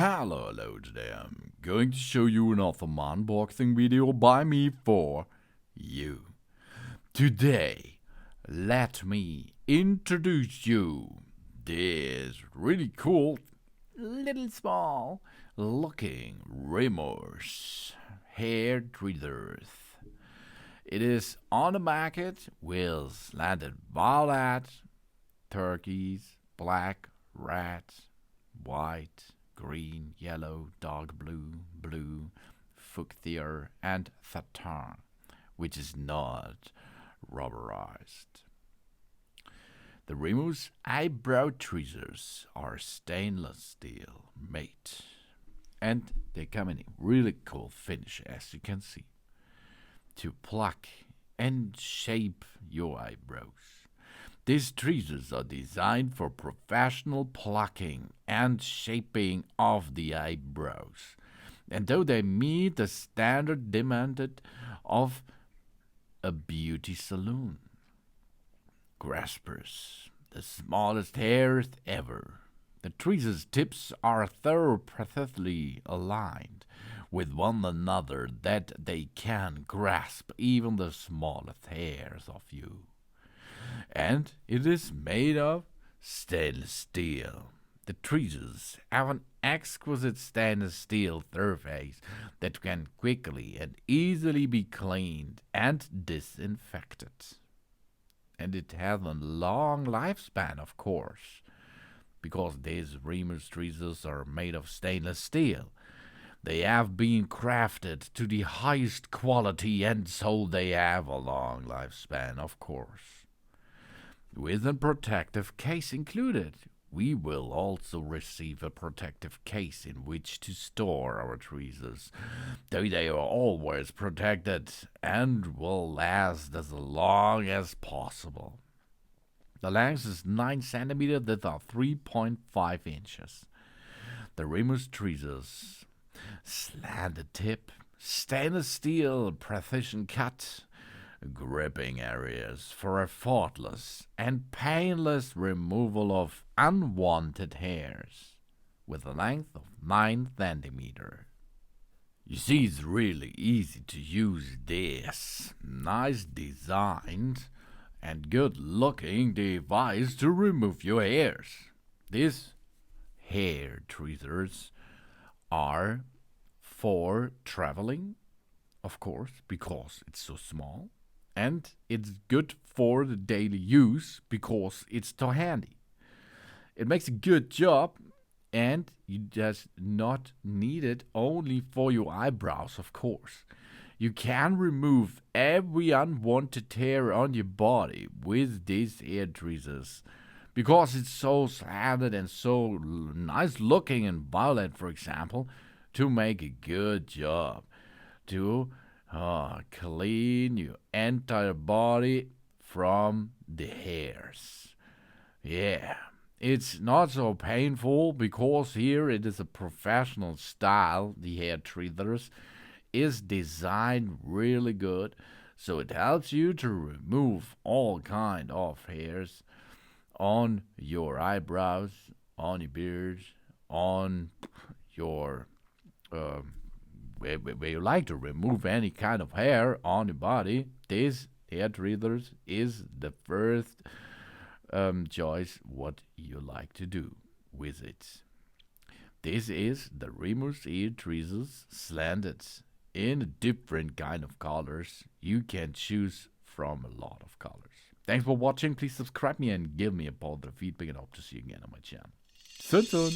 Hello today. I'm going to show you an awesome unboxing video by me for you. Today, let me introduce you this really cool, little small looking Remos hair tweezers. It is on the market with slanted violet, turquoise, black, red, white, green, yellow, dark blue, fuchsia, and satin, which is not rubberized. The Remos Eyebrow Tweezers are stainless steel made, and they come in a really cool finish, as you can see, to pluck and shape your eyebrows. These tweezers are designed for professional plucking and shaping of the eyebrows, and though they meet the standard demanded of a beauty salon. Graspers, the smallest hairs ever. The tweezers' tips are precisely aligned with one another that they can grasp even the smallest hairs of you. And it is made of stainless steel. The tweezers have an exquisite stainless steel surface that can quickly and easily be cleaned and disinfected. And it has a long lifespan, of course, because these Remos tweezers are made of stainless steel. They have been crafted to the highest quality, and so they have a long lifespan, of course. With a protective case included, we will also receive a protective case in which to store our tweezers, though they are always protected and will last as long as possible. The length is 9 centimeters, that are 3.5 inches. The Remos tweezers, slanted tip, stainless steel precision cut, gripping areas for a faultless and painless removal of unwanted hairs, with a length of 9 centimeters. You see, it's really easy to use this nice designed and good-looking device to remove your hairs. These hair tweezers are for traveling, of course, because it's so small. And it's good for the daily use because it's so handy. It makes a good job, and you just not need it only for your eyebrows, of course. You can remove every unwanted hair on your body with these hair tweezers because it's so slanted and so nice looking and violet, for example, to make a good job to clean your entire body from the hairs. Yeah, it's not so painful because here it is a professional style. The hair tweezers is designed really good, so it helps you to remove all kind of hairs on your eyebrows, on your beard, on your where you like to remove any kind of hair on your body. This hair tweezers is the first choice what you like to do with it. This is the Remos hair tweezers slanted in different kind of colors. You can choose from a lot of colors. Thanks for watching. Please subscribe me and give me a positive feedback, and hope to see you again on my channel. Soon.